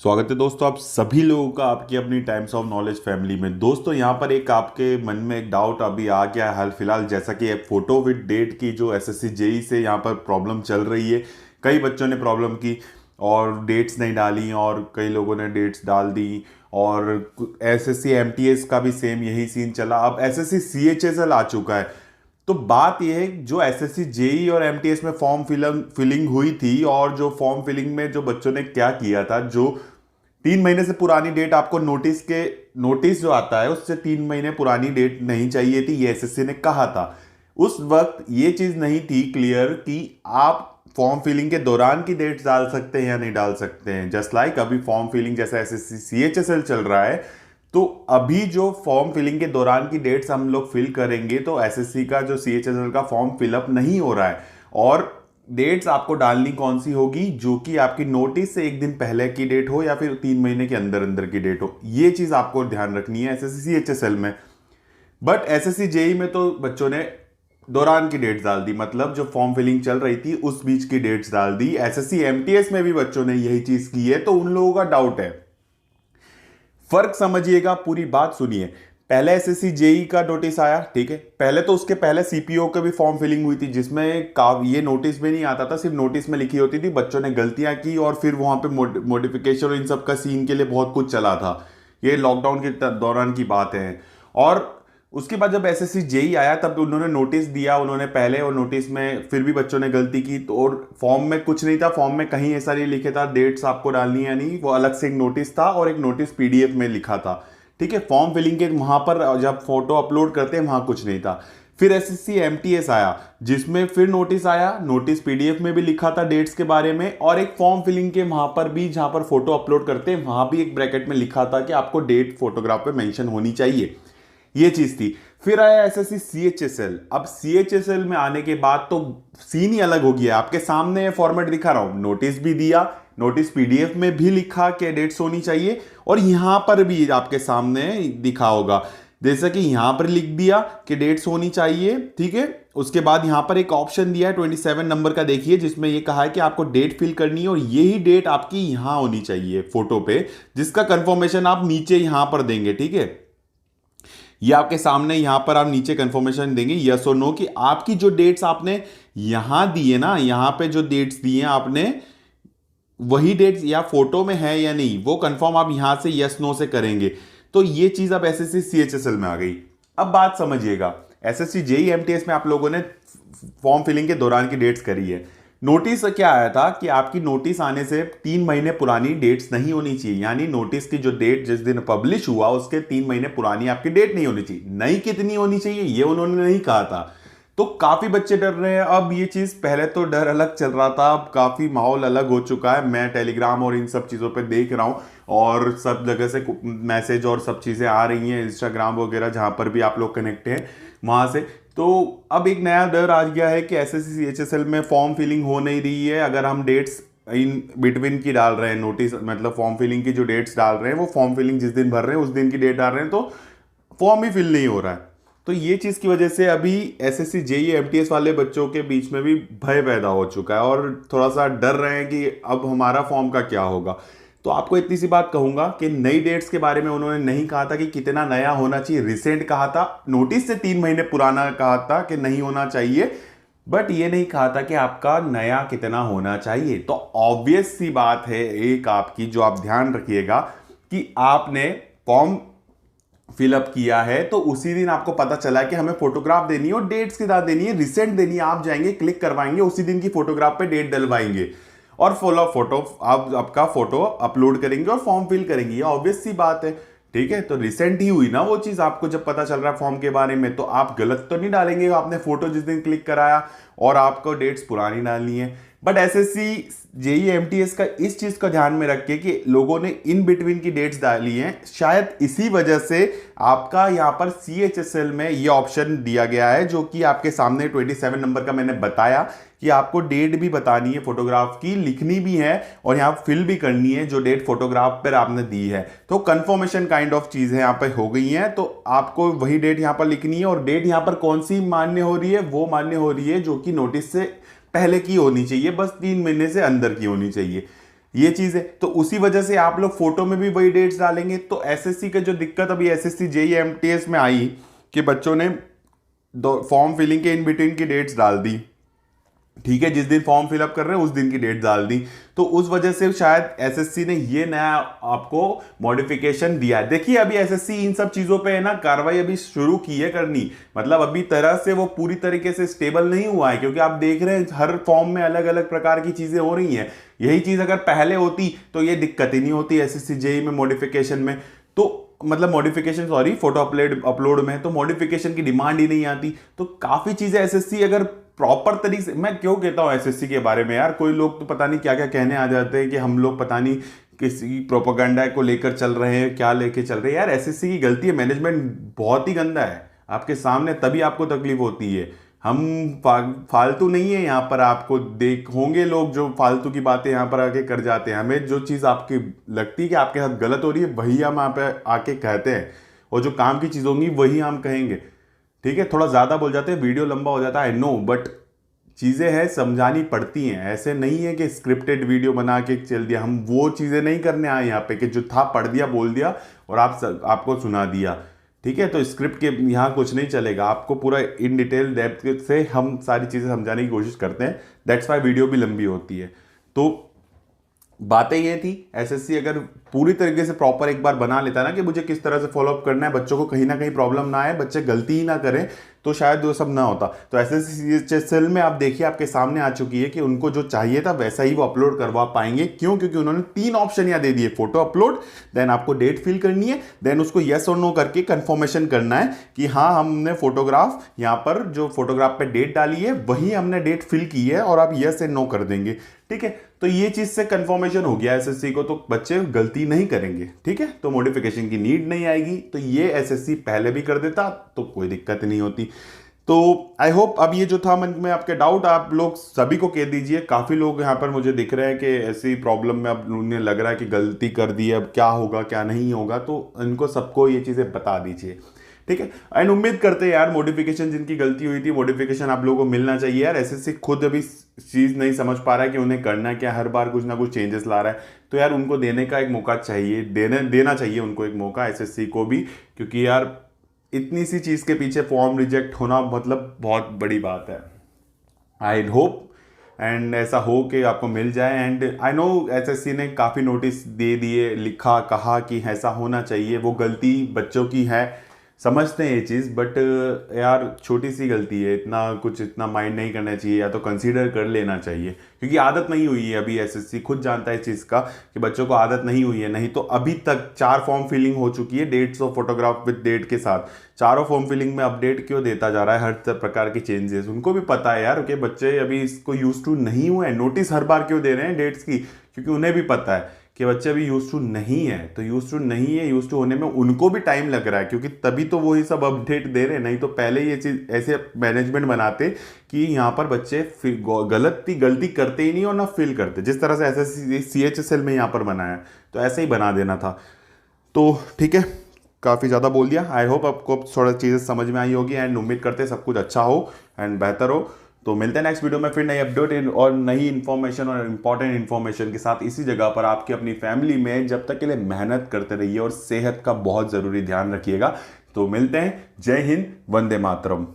स्वागत है दोस्तों आप सभी लोगों का आपकी अपनी टाइम्स ऑफ नॉलेज फैमिली में। दोस्तों यहाँ पर एक आपके मन में एक डाउट अभी आ गया है हाल फिलहाल, जैसा कि एक फोटो विद डेट की जो एसएससी जेई से यहाँ पर प्रॉब्लम चल रही है। कई बच्चों ने प्रॉब्लम की और डेट्स नहीं डाली और कई लोगों ने डेट्स डाल दी। और एसएससी एमटीएस का भी सेम यही सीन चला। अब एसएससी सीएचएसएल आ चुका है। तो बात यह है जो एसएससी जेई और एमटीएस में फॉर्म फिलिंग हुई थी और जो फॉर्म फिलिंग में जो बच्चों ने क्या किया था, जो 3 महीने से पुरानी डेट आपको नोटिस जो आता है उससे 3 महीने पुरानी डेट नहीं चाहिए थी, ये एसएससी ने कहा था। उस वक्त ये चीज नहीं थी क्लियर कि आप फॉर्म फिलिंग के दौरान की डेट्स डाल सकते हैं या नहीं डाल सकते हैं। जस्ट लाइक अभी फॉर्म फिलिंग जैसा एसएससी सीएचएसएल चल रहा है, तो अभी जो फॉर्म फिलिंग के दौरान की डेट्स हम लोग फिल करेंगे तो एसएससी का जो सीएचएसएल का फॉर्म फिलअप नहीं हो रहा है। और डेट्स आपको डालनी कौन सी होगी, जो कि आपकी नोटिस से एक दिन पहले की डेट हो या फिर 3 महीने के अंदर अंदर की डेट हो। ये चीज आपको ध्यान रखनी है एसएससी सीएचएसएल में। बट एसएससी जेई में तो बच्चों ने दौरान की डेट्स डाल दी, मतलब जो फॉर्म फिलिंग चल रही थी उस बीच की डेट्स डाल दी। एसएससी एमटीएस में भी बच्चों ने यही चीज की है, तो उन लोगों का डाउट है। फर्क समझिएगा, पूरी बात सुनिए। पहले एसएससी जेई का नोटिस आया, ठीक है। पहले तो उसके पहले सीपीओ की भी फॉर्म फिलिंग हुई थी, जिसमें ये नोटिस में नहीं आता था, सिर्फ नोटिस में लिखी होती थी बच्चों ने गलतियां की और फिर वहां पे मॉडिफिकेशन और इन सब का सीन के लिए बहुत कुछ चला था। ये लॉकडाउन के दौरान की बात है। और उसके बाद जब एसएससी जेई आया तब उन्होंने नोटिस दिया, उन्होंने पहले, और नोटिस में फिर भी बच्चों ने गलती की। तो और फॉर्म में कुछ नहीं था, फॉर्म में कहीं ऐसा नहीं लिखे था डेट्स आपको डालनी है नहीं, वो अलग से एक नोटिस था और एक नोटिस पीडीएफ में लिखा था, ठीक है। फॉर्म फिलिंग के वहां पर जब फोटो अपलोड करते हैं वहां कुछ नहीं था। फिर एसएससी एमटीएस आया, जिसमें फिर नोटिस आया, नोटिस पीडीएफ में भी लिखा था डेट्स के बारे में, और एक फॉर्म फिलिंग के वहां पर भी जहां पर फोटो अपलोड करते हैं वहां भी एक ब्रैकेट में लिखा था कि आपको डेट फोटोग्राफ पे मेंशन होनी चाहिए। ये चीज थी। फिर आया एसएससी सीएचएसएल। अब सीएचएसएल में आने के बाद तो सीन ही अलग हो गया। आपके सामने फॉर्मेट दिखा रहा हूं, नोटिस भी दिया, नोटिस पीडीएफ में भी लिखा कि डेट्स होनी चाहिए, और यहां पर भी आपके सामने दिखा होगा, जैसा कि यहां पर लिख दिया कि डेट्स होनी चाहिए, ठीक है। उसके बाद यहां पर एक ऑप्शन दिया है 27 नंबर का, देखिए, जिसमें ये कहा है कि आपको डेट फिल करनी है और यही डेट आपकी यहां होनी चाहिए फोटो पे, जिसका कंफर्मेशन आप नीचे यहां पर देंगे, ठीक है। ये आपके सामने यहां पर आप नीचे कंफर्मेशन देंगे यस और नो कि आपकी जो डेट्स आपने यहां दी है ना, यहां पे जो डेट्स दी हैं आपने, वही डेट्स या फोटो में है या नहीं, वो कंफर्म आप यहां से यस नो से करेंगे। तो ये चीज अब एसएससी सीएचएसएल में आ गई। अब बात समझिएगा, एसएससी जेई एमटीएस में आप लोगों ने फॉर्म फिलिंग के दौरान की डेट्स करी है। नोटिस क्या आया था कि आपकी नोटिस आने से 3 महीने पुरानी डेट्स नहीं होनी चाहिए, यानी नोटिस की जो डेट जिस दिन पब्लिश हुआ उसके 3 महीने पुरानी आपकी डेट नहीं होनी चाहिए। नई कितनी होनी चाहिए ये उन्होंने नहीं कहा था। तो काफी बच्चे डर रहे हैं। अब ये चीज, पहले तो डर अलग चल रहा था, अब काफी माहौल अलग हो चुका है। मैं टेलीग्राम और इन सब चीजों पे देख रहा हूं और सब जगह से मैसेज और सब चीजें आ रही हैं, इंस्टाग्राम वगैरह जहां पर भी आप लोग कनेक्ट हैं वहां से। तो अब एक नया डर आ गया है कि एसएससी सीएचएसएल में फॉर्म फिलिंग हो नहीं रही है। अगर हम डेट्स इन बिटवीन की डाल रहे हैं, नोटिस मतलब फॉर्म फिलिंग की जो डेट्स डाल रहे हैं वो फॉर्म फिलिंग जिस दिन भर रहे हैं उस दिन की डेट डाल रहे हैं, तो फॉर्म ही फिल नहीं हो रहा है। तो ये चीज की वजह से अभी एसएससी जेई एमटीएस वाले बच्चों के बीच में भी भय पैदा हो चुका है और थोड़ा सा डर रहे हैं कि अब हमारा फॉर्म का क्या होगा। तो आपको इतनी सी बात कहूंगा कि नई डेट्स के बारे में उन्होंने नहीं कहा था कि कितना नया होना चाहिए, रिसेंट कहा था। नोटिस से 3 महीने पुराना कहा था कि नहीं होना चाहिए, बट ये नहीं कहा था कि आपका नया कितना होना चाहिए। तो ऑब्वियस सी बात है एक आपकी, जो आप ध्यान रखिएगा कि आपने फॉर्म फिलअप किया है तो उसी दिन आपको पता चला कि हमें फोटोग्राफ देनी है और डेट्स के साथ देनी है, रिसेंट देनी है। आप जाएंगे, क्लिक करवाएंगे, उसी दिन की फोटोग्राफ पे डेट डलवाएंगे और फॉलो फोटो आप आपका फोटो अपलोड करेंगे और फॉर्म फिल करेंगे। ये ऑब्वियस सी बात है, ठीक है। तो रिसेंट ही हुई ना वो चीज, आपको जब पता चल रहा है फॉर्म के बारे में, तो आप गलत तो नहीं डालेंगे। आपने फोटो जिस दिन क्लिक कराया और आपको डेट्स पुरानी डालनी है। बट एसएससी जेई एमटीएस का इस चीज का ध्यान में रख के कि लोगों ने इन बिटवीन की डेट्स डाली हैं, शायद इसी वजह से आपका यहां पर सीएचएसएल में ये ऑप्शन दिया गया है, जो कि आपके सामने 27 नंबर का मैंने बताया कि आपको डेट भी बतानी है, फोटोग्राफ की लिखनी भी है और यहां फिल भी करनी है जो डेट फोटोग्राफ पर आपने दी है। तो कंफर्मेशन काइंड ऑफ चीज है यहां पर हो गई है। तो आपको वही डेट यहां पर लिखनी है और डेट यहां पर कौन सी मान्य हो रही है, वो मान्य हो रही है जो कि नोटिस से पहले की होनी चाहिए, बस 3 महीने से अंदर की होनी चाहिए। ये चीज है। तो उसी वजह से आप लोग फोटो में भी वही डेट्स डालेंगे। तो एसएससी का जो दिक्कत अभी एसएससी जेईई एमटीएस में आई कि बच्चों ने फॉर्म फिलिंग के इन बिटवीन की डेट्स डाल दी, ठीक है, जिस दिन फॉर्म फिलअप कर रहे हैं उस दिन की डेट डाल दी। तो उस वजह से शायद एसएससी ने ये नया आपको मॉडिफिकेशन दिया है। देखिए अभी एसएससी इन सब चीजों पे है ना कार्रवाई अभी शुरू की है करनी, मतलब अभी तरह से वो पूरी तरीके से स्टेबल नहीं हुआ है, क्योंकि आप देख रहे हैं हर फॉर्म में अलग अलग प्रकार की चीजें हो रही हैं। यही चीज अगर पहले होती तो ये दिक्कत ही नहीं होती एसएससी जेईई में मॉडिफिकेशन में। तो मतलब मॉडिफिकेशन, सॉरी, फोटो अपलोड में तो मॉडिफिकेशन की डिमांड ही नहीं आती। तो काफी चीजें एसएससी अगर प्रॉपर तरीके से, मैं क्यों कहता हूं एसएससी के बारे में यार, कोई लोग तो पता नहीं क्या क्या कहने आ जाते हैं कि हम लोग पता नहीं किसी प्रोपेगेंडा को लेकर चल रहे हैं, क्या लेके चल रहे हैं। यार एसएससी की गलती है, मैनेजमेंट बहुत ही गंदा है आपके सामने, तभी आपको तकलीफ होती है। हम फालतू नहीं है यहाँ पर, आपको देख होंगे लोग जो फालतू की बातें यहाँ पर आके कर जाते हैं। हमें जो चीज़ आपकी लगती है कि आपके साथ गलत हो रही है वही हम यहाँ पे आके कहते हैं, और जो काम की चीज़ होंगी वही हम कहेंगे, ठीक है। थोड़ा ज़्यादा बोल जाते हैं, वीडियो लंबा हो जाता है, आई नो, बट चीज़ें हैं समझानी पड़ती हैं। ऐसे नहीं है कि स्क्रिप्टेड वीडियो बना के चल दिया, हम वो चीज़ें नहीं करने आए यहाँ पे कि जो था पढ़ दिया बोल दिया और आपको सुना दिया, ठीक है। तो स्क्रिप्ट के यहाँ कुछ नहीं चलेगा, आपको पूरा इन डिटेल डेप्थ से हम सारी चीज़ें समझाने की कोशिश करते हैं। दैट्स वाई वीडियो भी लंबी होती है। तो बातें ये थी, एसएससी अगर पूरी तरीके से प्रॉपर एक बार बना लेता ना कि मुझे किस तरह से फॉलोअप करना है, बच्चों को कहीं ना कहीं प्रॉब्लम ना आए, बच्चे गलती ही ना करें, तो शायद वो सब ना होता। तो एसएससी में आप देखिए आपके सामने आ चुकी है कि उनको जो चाहिए था वैसा ही वो अपलोड करवा पाएंगे। क्यों? क्योंकि उन्होंने 3 ऑप्शन यहाँ दे दिए, फोटो अपलोड, देन आपको डेट फिल करनी है, देन उसको यस और नो करके कंफर्मेशन करना है कि हाँ हमने फोटोग्राफ यहाँ पर जो फोटोग्राफ पे डेट डाली है वही हमने डेट फिल की है, और आप यस एंड नो कर देंगे, ठीक है। तो ये चीज से कंफर्मेशन हो गया एसएससी को, तो बच्चे गलती नहीं करेंगे, ठीक है। तो मॉडिफिकेशन की नीड नहीं आएगी। तो ये एसएससी पहले भी कर देता तो कोई दिक्कत नहीं होती। तो आई होप अब ये जो था मन में आपके डाउट आप लोग सभी को कह दीजिए। काफ़ी लोग यहाँ पर मुझे दिख रहे हैं कि ऐसी प्रॉब्लम में अब उन्हें लग रहा है कि गलती कर दी है, अब क्या होगा क्या नहीं होगा, तो इनको सबको ये चीज़ें बता दीजिए, ठीक है। एंड उम्मीद करते हैं यार मॉडिफिकेशन जिनकी गलती हुई थी मॉडिफिकेशन आप लोगों को मिलना चाहिए। यार एसएससी खुद अभी चीज़ नहीं समझ पा रहा है कि उन्हें करना क्या, हर बार कुछ ना कुछ चेंजेस ला रहा है। तो यार उनको देने का एक मौका चाहिए, देना चाहिए उनको एक मौका, एसएससी को भी, क्योंकि यार इतनी सी चीज़ के पीछे फॉर्म रिजेक्ट होना मतलब बहुत बड़ी बात है। आई होप एंड ऐसा हो कि आपको मिल जाए। एंड आई नो एसएससी ने काफ़ी नोटिस दे दिए, लिखा, कहा कि ऐसा होना चाहिए। वो गलती बच्चों की है, समझते हैं ये चीज़, बट यार छोटी सी गलती है, इतना माइंड नहीं करना चाहिए, या तो कंसीडर कर लेना चाहिए, क्योंकि आदत नहीं हुई है अभी। एसएससी खुद जानता है इस चीज़ का कि बच्चों को आदत नहीं हुई है, नहीं तो अभी तक 4 फॉर्म फिलिंग हो चुकी है dates of photograph with date के साथ। चारों फॉर्म फिलिंग में अपडेट क्यों देता जा रहा है हर प्रकार के चेंजेस? उनको भी पता है यार कि बच्चे अभी इसको यूज टू नहीं हुए हैं। नोटिस हर बार क्यों दे रहे हैं डेट्स की? क्योंकि उन्हें भी पता है कि बच्चे अभी यूज टू नहीं है। तो यूज टू नहीं है, यूज टू होने में उनको भी टाइम लग रहा है, क्योंकि तभी तो वो ये सब अपडेट दे रहे हैं। नहीं तो पहले ये चीज ऐसे मैनेजमेंट बनाते कि यहाँ पर बच्चे गलती करते ही नहीं और ना फील करते, जिस तरह से ऐसे सीएचएसएल में यहाँ पर बनाया, तो ऐसे ही बना देना था। तो ठीक है, काफ़ी ज़्यादा बोल दिया। आई होप आपको थोड़ा चीज़ें समझ में आई होगी, एंड उम्मीद करते हैं सब कुछ अच्छा हो एंड बेहतर हो। तो मिलते हैं नेक्स्ट वीडियो में फिर नई अपडेट और नई इन्फॉर्मेशन और इंपॉर्टेंट इन्फॉर्मेशन के साथ इसी जगह पर आपकी अपनी फैमिली में। जब तक के लिए मेहनत करते रहिए और सेहत का बहुत ज़रूरी ध्यान रखिएगा। तो मिलते हैं। जय हिंद, वंदे मातरम।